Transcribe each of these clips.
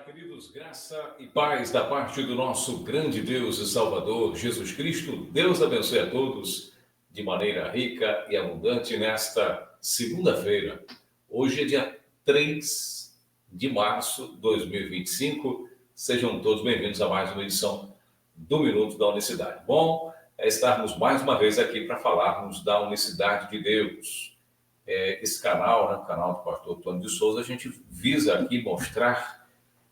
Queridos, graça e paz da parte do nosso grande Deus e Salvador, Jesus Cristo. Deus abençoe a todos de maneira rica e abundante nesta segunda-feira. Hoje é dia 3 de março de 2025. Sejam todos bem-vindos a mais uma edição do Minuto da Unicidade. Bom, estarmos mais uma vez aqui para falarmos da unicidade de Deus. Esse canal, o canal do pastor Tony de Souza, a gente visa aqui mostrar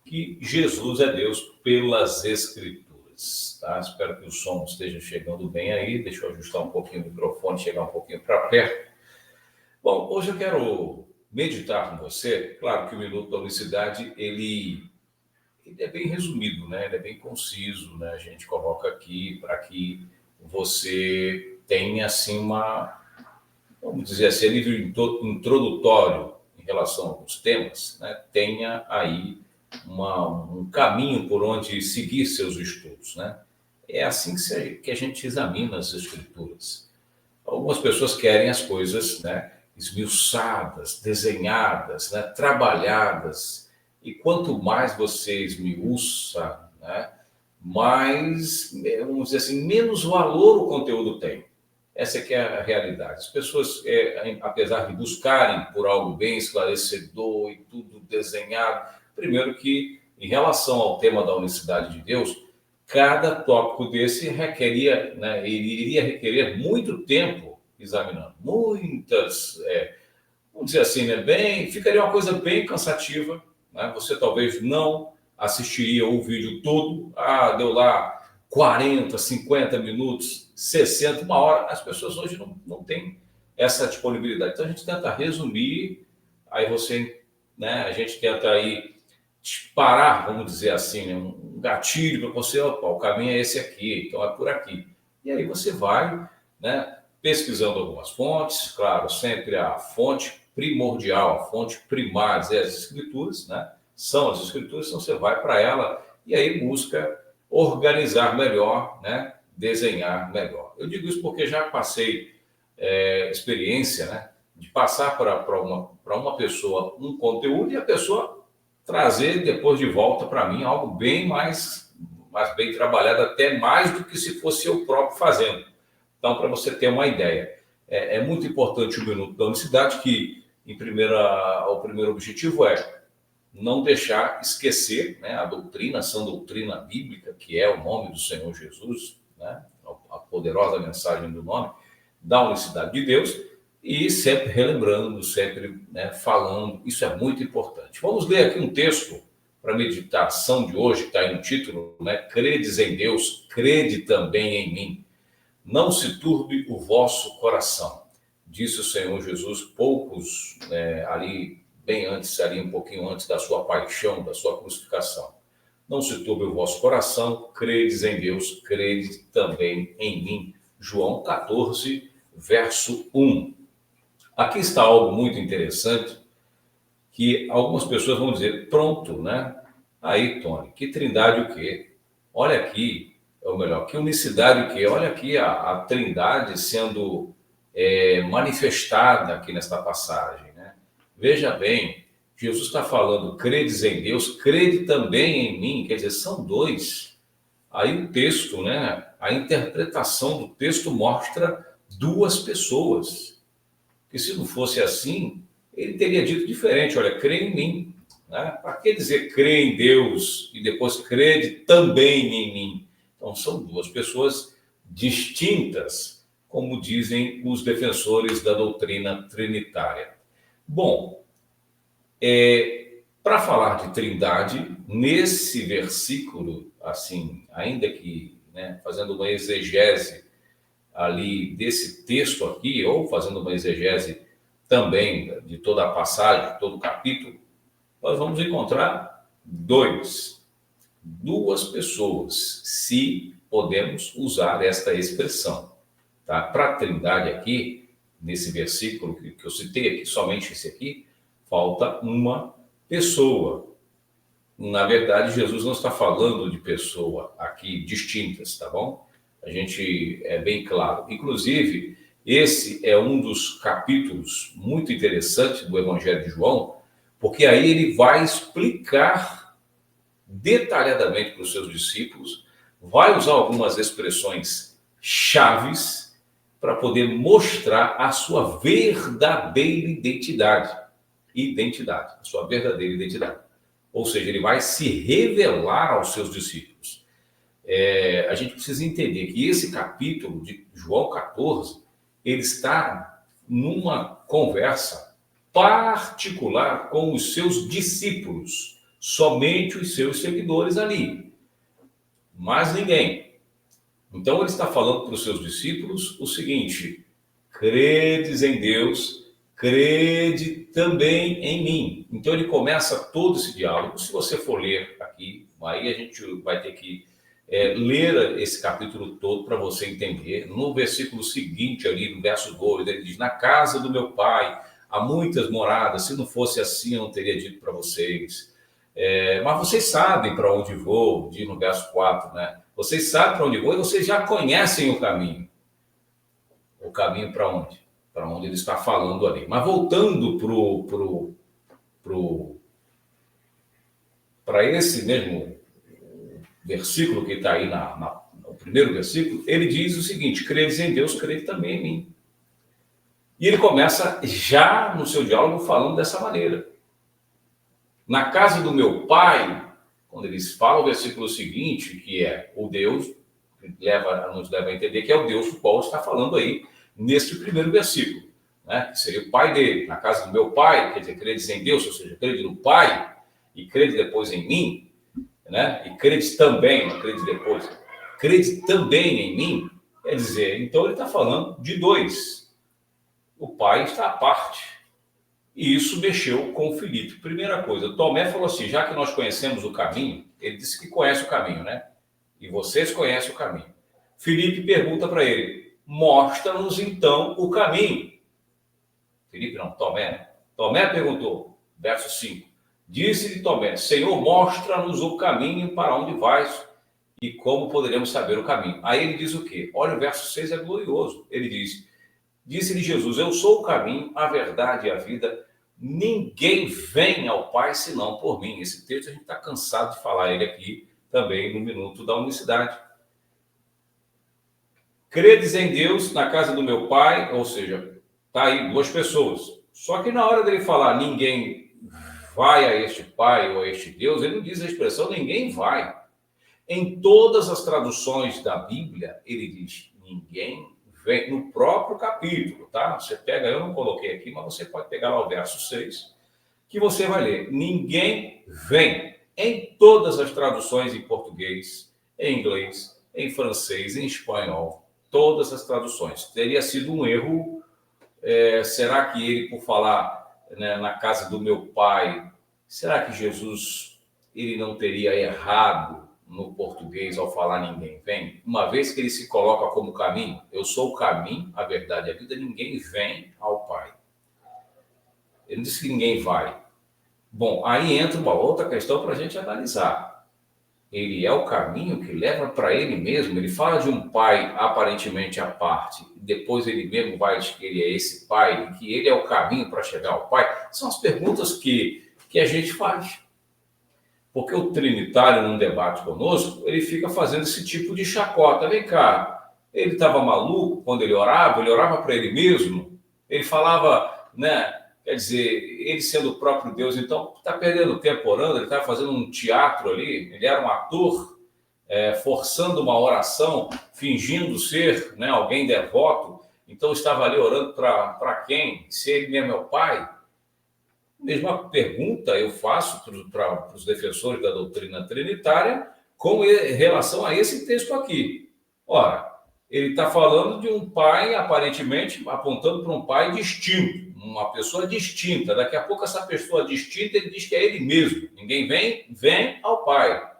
que Jesus é Deus pelas Escrituras. Tá? Espero que o som esteja chegando bem aí. Deixa eu ajustar um pouquinho o microfone, chegar um pouquinho para perto. Bom, hoje eu quero meditar com você. Claro que o Minuto da Unicidade, ele é bem resumido, né? Ele é bem conciso, né? A gente coloca aqui para que você tenha, assim, vamos dizer assim, a nível introdutório em relação a alguns temas, né? Tenha aí um caminho por onde seguir seus estudos, né? É assim que a gente examina as Escrituras. Algumas pessoas querem as coisas, né, esmiuçadas, desenhadas, né, trabalhadas. E quanto mais você esmiuça, né, mais, vamos dizer assim, menos valor o conteúdo tem. Essa é que é a realidade. As pessoas, apesar de buscarem por algo bem esclarecedor e tudo desenhado, primeiro que, em relação ao tema da unicidade de Deus, cada tópico desse requeria, né, iria requerer muito tempo examinando. Muitas, vamos dizer assim, né, ficaria uma coisa bem cansativa, né? Você talvez não assistiria o vídeo todo, deu lá 40, 50 minutos, 60, uma hora. As pessoas hoje não têm essa disponibilidade. Então a gente tenta resumir, aí né, a gente tenta aí parar, vamos dizer assim, né, um gatilho para você, opa, o caminho é esse aqui, então é por aqui. E aí você vai, né, pesquisando algumas fontes, claro, sempre a fonte primordial, a fonte primária é as Escrituras, né? São as Escrituras, então você vai para ela e aí busca organizar melhor, né? Desenhar melhor. Eu digo isso porque já passei experiência, né? De passar para uma pessoa um conteúdo e a pessoa trazer depois de volta para mim algo bem mais bem trabalhado, até mais do que se fosse eu próprio fazendo. Então, para você ter uma ideia, é muito importante o Minuto da Unicidade, que o primeiro objetivo é não deixar esquecer, né, a doutrina, a sã doutrina bíblica, que é o nome do Senhor Jesus, né, a poderosa mensagem do nome, da unicidade de Deus, e sempre relembrando, sempre, né, falando, isso é muito importante. Vamos ler aqui um texto para a meditação de hoje, que está aí no título, né? Credes em Deus, crede também em mim. Não se turbe o vosso coração, disse o Senhor Jesus poucos, ali, bem antes, ali um pouquinho antes da sua paixão, da sua crucificação. Não se turbe o vosso coração, credes em Deus, crede também em mim. João 14, verso 1. Aqui está algo muito interessante, que algumas pessoas vão dizer, pronto, né? Aí, Tony, que trindade o quê? Olha aqui, ou melhor, que unicidade o quê? Olha aqui a trindade sendo manifestada aqui nesta passagem, né? Veja bem, Jesus está falando, credes em Deus, crede também em mim, quer dizer, são dois. Aí o texto, né? A interpretação do texto mostra duas pessoas. Porque se não fosse assim, ele teria dito diferente, olha, crê em mim. Né? Para que dizer crê em Deus e depois crede também em mim? Então, são duas pessoas distintas, como dizem os defensores da doutrina trinitária. Bom, para falar de trindade, nesse versículo, assim, ainda que, né, fazendo uma exegese ali desse texto aqui, ou fazendo uma exegese também de toda a passagem, de todo o capítulo, nós vamos encontrar duas pessoas, se podemos usar esta expressão. Tá? Para a trindade aqui, nesse versículo que eu citei aqui, somente esse aqui, falta uma pessoa. Na verdade, Jesus não está falando de pessoa aqui distintas, tá bom? A gente é bem claro. Inclusive, esse é um dos capítulos muito interessantes do Evangelho de João, porque aí ele vai explicar detalhadamente para os seus discípulos, vai usar algumas expressões chaves para poder mostrar a sua verdadeira identidade. A sua verdadeira identidade. Ou seja, ele vai se revelar aos seus discípulos. A gente precisa entender que esse capítulo de João 14, ele está numa conversa particular com os seus discípulos, somente os seus seguidores ali, mais ninguém. Então ele está falando para os seus discípulos o seguinte: credes em Deus, crede também em mim. Então ele começa todo esse diálogo. Se você for ler aqui, aí a gente vai ter que ler esse capítulo todo para você entender. No versículo seguinte, ali no verso 2, ele diz: na casa do meu pai há muitas moradas, se não fosse assim eu não teria dito para vocês. Mas vocês sabem para onde vou, diz no verso 4, né? Vocês sabem para onde vou e vocês já conhecem o caminho. O caminho para onde? Para onde ele está falando ali. Mas voltando para esse mesmo versículo que está aí no primeiro versículo, ele diz o seguinte: credes em Deus, crede também em mim. E ele começa já no seu diálogo falando dessa maneira. Na casa do meu pai, quando eles falam o versículo seguinte, que é o Deus, nos leva a entender que é o Deus do qual está falando aí, neste primeiro versículo, né? Que seria o pai dele. Na casa do meu pai, quer dizer, credes em Deus, ou seja, crede no pai, e crede depois em mim, né? E crede também, não crede depois, crede também em mim, quer dizer, então ele está falando de dois. O pai está à parte. E isso mexeu com o Filipe. Primeira coisa, Tomé falou assim: já que nós conhecemos o caminho, ele disse que conhece o caminho, né? E vocês conhecem o caminho. Filipe pergunta para ele: mostra-nos então o caminho. Filipe não, Tomé, né? Tomé perguntou, verso 5. Disse-lhe Tomé: Senhor, mostra-nos o caminho para onde vais e como poderemos saber o caminho. Aí ele diz o quê? Olha, o verso 6 é glorioso. Ele diz: disse-lhe Jesus: eu sou o caminho, a verdade e a vida. Ninguém vem ao Pai senão por mim. Esse texto a gente está cansado de falar ele aqui também no Minuto da Unicidade. Credes em Deus, na casa do meu Pai, ou seja, está aí duas pessoas. Só que na hora dele falar ninguém vai a este Pai ou a este Deus, ele não diz a expressão ninguém vai. Em todas as traduções da Bíblia, ele diz ninguém vem, no próprio capítulo, tá? Você pega, eu não coloquei aqui, mas você pode pegar lá o verso 6, que você vai ler. Ninguém vem. Em todas as traduções em português, em inglês, em francês, em espanhol, todas as traduções. Teria sido um erro. Será que ele, por falar, né, na casa do meu pai, será que Jesus ele não teria errado no português ao falar ninguém vem? Uma vez que ele se coloca como caminho, eu sou o caminho, a verdade e a vida, ninguém vem ao Pai. Ele não disse que ninguém vai. Bom, aí entra uma outra questão para a gente analisar. Ele é o caminho que leva para ele mesmo. Ele fala de um pai aparentemente à parte, depois ele mesmo vai dizer que ele é esse pai, que ele é o caminho para chegar ao Pai. São as perguntas que a gente faz. Porque o trinitário, num debate conosco, ele fica fazendo esse tipo de chacota. Vem cá, ele estava maluco quando ele orava para ele mesmo, ele falava, né? Quer dizer, ele sendo o próprio Deus, então está perdendo tempo orando, ele está fazendo um teatro ali, ele era um ator, forçando uma oração, fingindo ser, né, alguém devoto, então estava ali orando para quem? Se ele mesmo é o Pai? Mesma pergunta eu faço para os defensores da doutrina trinitária com relação a esse texto aqui. Ora, ele está falando de um pai, aparentemente, apontando para um pai distinto, uma pessoa distinta. Daqui a pouco, essa pessoa distinta, ele diz que é ele mesmo. Ninguém vem ao Pai.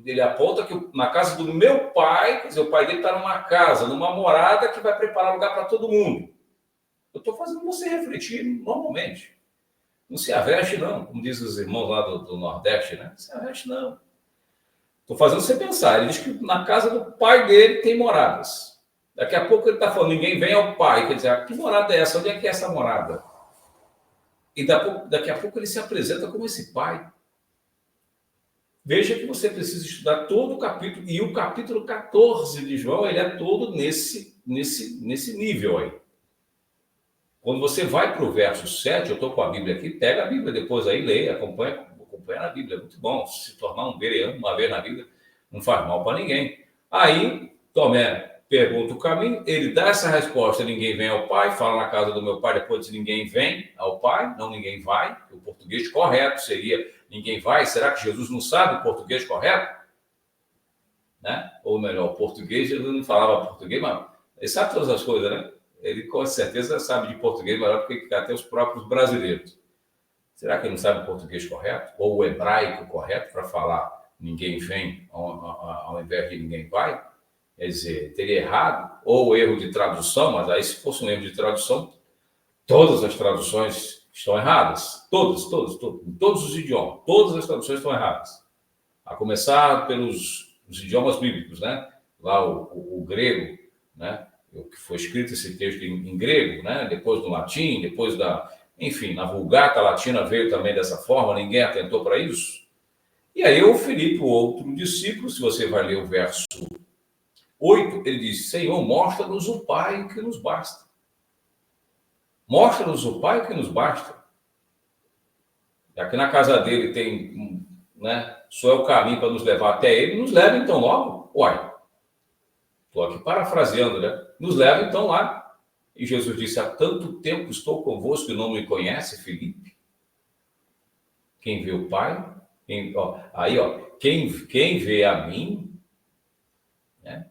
Ele aponta que na casa do meu pai, quer dizer, o pai dele está numa casa, numa morada que vai preparar lugar para todo mundo. Eu estou fazendo você refletir normalmente. Não se aveste, não, como dizem os irmãos lá do Nordeste, né? Não se aveste, não. Estou fazendo você pensar. Ele diz que na casa do pai dele tem moradas. Daqui a pouco ele está falando, ninguém vem ao Pai. Quer dizer, que morada é essa? Onde é que é essa morada? E daqui a pouco ele se apresenta como esse pai. Veja que você precisa estudar todo o capítulo, e o capítulo 14 de João, ele é todo nesse nível aí. Quando você vai para o verso 7, eu estou com a Bíblia aqui, pega a Bíblia depois aí, leia, acompanha na Bíblia, é muito bom. Se tornar um bereano uma vez na Bíblia, não faz mal para ninguém. Aí, Tomé pergunta o caminho, ele dá essa resposta, ninguém vem ao Pai, fala na casa do meu Pai, depois diz ninguém vem ao Pai, não ninguém vai. O português correto seria ninguém vai. Será que Jesus não sabe o português correto? Né? Ou melhor, o português, Jesus não falava português, mas ele sabe todas as coisas, né? Ele com certeza sabe de português melhor do que até os próprios brasileiros. Será que ele não sabe o português correto? Ou o hebraico correto para falar ninguém vem ao invés de ninguém vai? Quer dizer, teria errado? Ou erro de tradução, mas aí se fosse um erro de tradução, todas as traduções estão erradas. Todos, em todos os idiomas. Todas as traduções estão erradas. A começar pelos idiomas bíblicos, né? Lá o grego, né? O que foi escrito esse texto em grego, né? Depois no latim, depois enfim, na Vulgata Latina veio também dessa forma, ninguém atentou para isso. E aí o Filipe, o outro discípulo, se você vai ler o verso 8, ele diz, Senhor, mostra-nos o Pai que nos basta. Mostra-nos o Pai que nos basta. Já que na casa dele tem, né? Só é o caminho para nos levar até ele, nos leva então logo. Uai, estou aqui parafraseando, né? Nos leva então lá. E Jesus disse, há tanto tempo estou convosco e não me conhece, Filipe. Quem vê o Pai, quem vê a mim, né?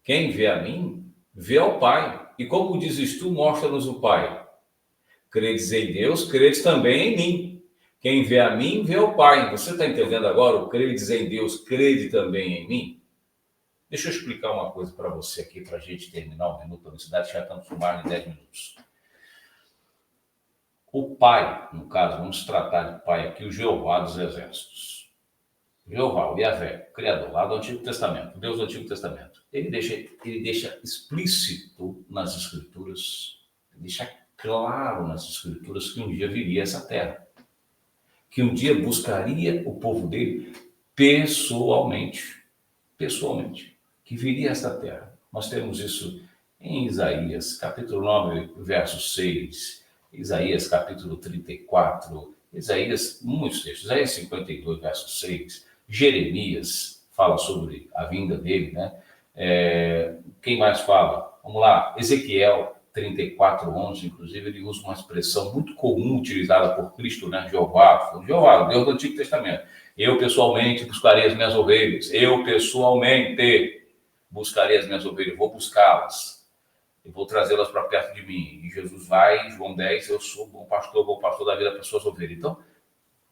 Quem vê a mim, vê ao Pai. E como dizes tu, mostra-nos o Pai. Credes em Deus, credes também em mim. Quem vê a mim, vê ao Pai. Você está entendendo agora o credes em Deus, crede também em mim? Deixa eu explicar uma coisa para você aqui, para a gente terminar o Minuto da Universidade, já estamos com mais de 10 minutos. O Pai, no caso, vamos tratar de Pai aqui, o Jeová dos Exércitos. Jeová, o Yahvé, o Criador, lá do Antigo Testamento, Deus do Antigo Testamento. Ele deixa explícito nas Escrituras, deixa claro nas Escrituras que um dia viria essa terra. Que um dia buscaria o povo dele pessoalmente, que viria esta terra. Nós temos isso em Isaías, capítulo 9, verso 6, Isaías, capítulo 34, Isaías, muitos textos, Isaías 52, verso 6, Jeremias fala sobre a vinda dele, né? Quem mais fala? Vamos lá, Ezequiel 34:11, inclusive, ele usa uma expressão muito comum utilizada por Cristo, né? Jeová, o Deus do Antigo Testamento. Eu pessoalmente buscarei as minhas ovelhas. Eu pessoalmente buscarei as minhas ovelhas. Vou buscá-las. Eu vou trazê-las para perto de mim. E Jesus vai, João 10, eu sou bom pastor da vida para as suas ovelhas. Então,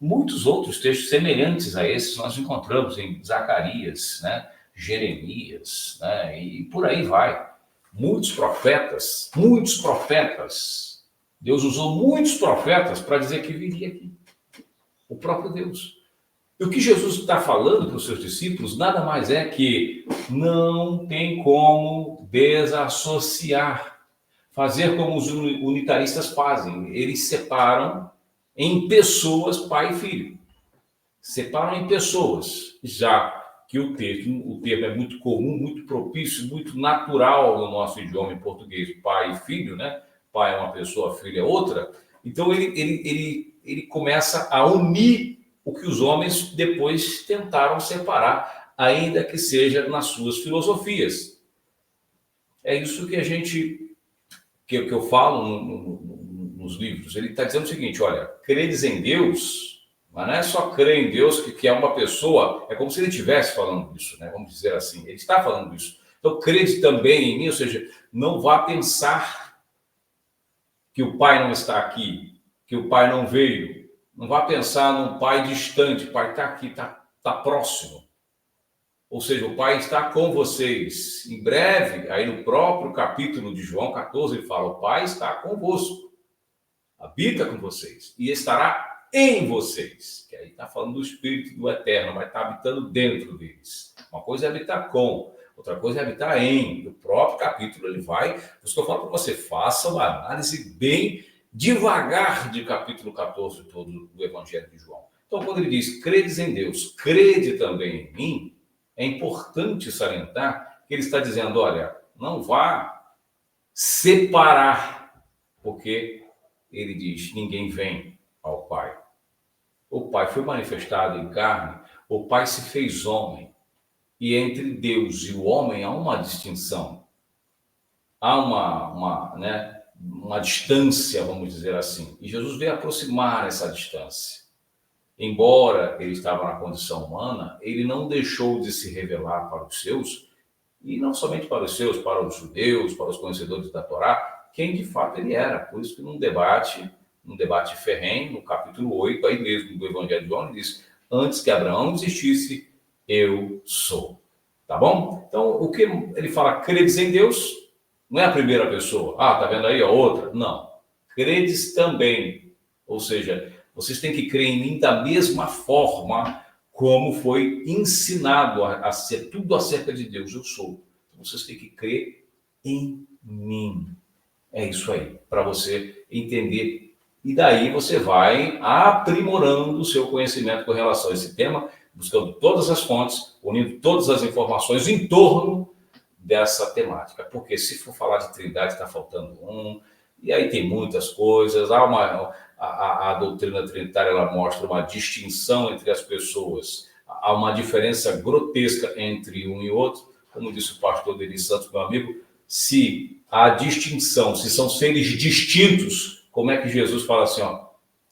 muitos outros textos semelhantes a esses nós encontramos em Zacarias, né? Jeremias, né? E por aí vai. Muitos profetas. Deus usou muitos profetas para dizer que viria aqui. O próprio Deus. E o que Jesus está falando para os seus discípulos nada mais é que não tem como desassociar, fazer como os unitaristas fazem. Eles separam em pessoas pai e filho. Separam em pessoas, já que o termo é muito comum, muito propício, muito natural no nosso idioma em português, pai e filho, né? Pai é uma pessoa, filho é outra. Então ele começa a unir o que os homens depois tentaram separar, ainda que seja nas suas filosofias. É isso que eu falo nos livros. Ele está dizendo o seguinte, olha, credes em Deus, mas não é só crer em Deus que é uma pessoa, é como se ele estivesse falando isso, né? Vamos dizer assim, ele está falando isso. Então, crede também em mim, ou seja, não vá pensar que o Pai não está aqui, que o Pai não veio. Não vá pensar num Pai distante, o Pai está aqui, está próximo. Ou seja, o Pai está com vocês. Em breve, aí no próprio capítulo de João 14, ele fala, o Pai está convosco, habita com vocês e estará em vocês. Que aí está falando do Espírito do Eterno, vai estar habitando dentro deles. Uma coisa é habitar com, outra coisa é habitar em. No próprio capítulo ele vai, por isso que eu falo para você, faça uma análise bem devagar de capítulo 14 todo do Evangelho de João. Então, quando ele diz, credes em Deus, crede também em mim, é importante salientar que ele está dizendo, olha, não vá separar, porque ele diz, ninguém vem ao Pai. O Pai foi manifestado em carne, o Pai se fez homem, e entre Deus e o homem há uma distinção, há uma distância, vamos dizer assim, e Jesus veio aproximar essa distância. Embora ele estava na condição humana, ele não deixou de se revelar para os seus, e não somente para os seus, para os judeus, para os conhecedores da Torá, quem de fato ele era. Por isso que num debate ferrenho, no capítulo 8, aí mesmo do Evangelho de João, ele diz, antes que Abraão existisse, eu sou. Tá bom? Então, o que ele fala, credes em Deus, não é a primeira pessoa. Ah, tá vendo aí a outra? Não. Credes também. Ou seja, vocês têm que crer em mim da mesma forma como foi ensinado a ser tudo acerca de Deus. Eu sou. Então, vocês têm que crer em mim. É isso aí, para você entender. E daí você vai aprimorando o seu conhecimento com relação a esse tema, buscando todas as fontes, unindo todas as informações em torno dessa temática. Porque se for falar de Trindade, está faltando um, e aí tem muitas coisas. A doutrina trinitária ela mostra uma distinção entre as pessoas, há uma diferença grotesca entre um e outro. Como disse o pastor Denis Santos, meu amigo, se há distinção, se são seres distintos, como é que Jesus fala assim, ó,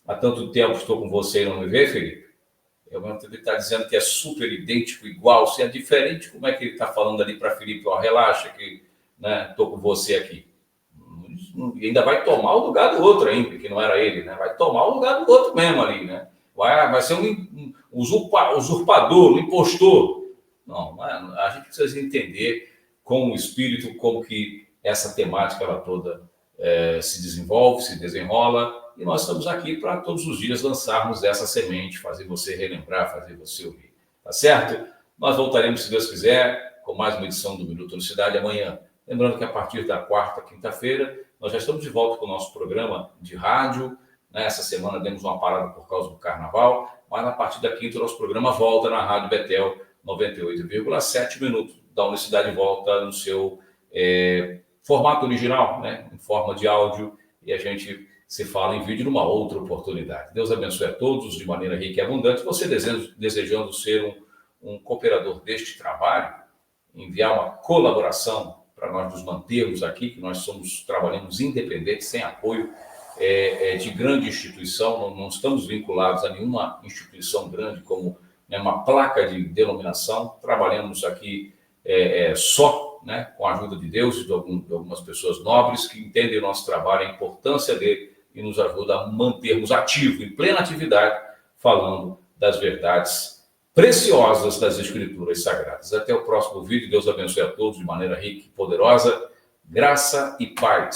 há tanto tempo estou com você e não me vê, Felipe? Ao mesmo tempo ele está dizendo que é super idêntico, igual, se é diferente, como é que ele está falando ali para Felipe, ó, relaxa que estou com você aqui. E ainda vai tomar o lugar do outro ainda, que não era ele, né? Vai tomar o lugar do outro mesmo ali, né? Vai ser um usurpador, um impostor. Não, a gente precisa entender com o espírito como que essa temática ela toda se desenvolve, se desenrola, e nós estamos aqui para todos os dias lançarmos essa semente, fazer você relembrar, fazer você ouvir, tá certo? Nós voltaremos, se Deus quiser, com mais uma edição do Minuto na Cidade amanhã. Lembrando que a partir da quarta, quinta-feira, nós já estamos de volta com o nosso programa de rádio, né? Essa semana demos uma parada por causa do carnaval, mas a partir da quinta o nosso programa volta na Rádio Betel, 98,7 minutos. Da Unicidade volta no seu formato original, né? Em forma de áudio, e a gente se fala em vídeo numa outra oportunidade. Deus abençoe a todos de maneira rica e abundante. Você desejando ser um cooperador deste trabalho, enviar uma colaboração para nós nos mantermos aqui, que nós trabalhamos independentes, sem apoio de grande instituição, não estamos vinculados a nenhuma instituição grande como uma placa de denominação, trabalhamos aqui só, né, com a ajuda de Deus e de algumas pessoas nobres que entendem o nosso trabalho, a importância dele e nos ajuda a mantermos ativos, em plena atividade, falando das verdades preciosas das Escrituras Sagradas. Até o próximo vídeo. Deus abençoe a todos de maneira rica e poderosa. Graça e paz.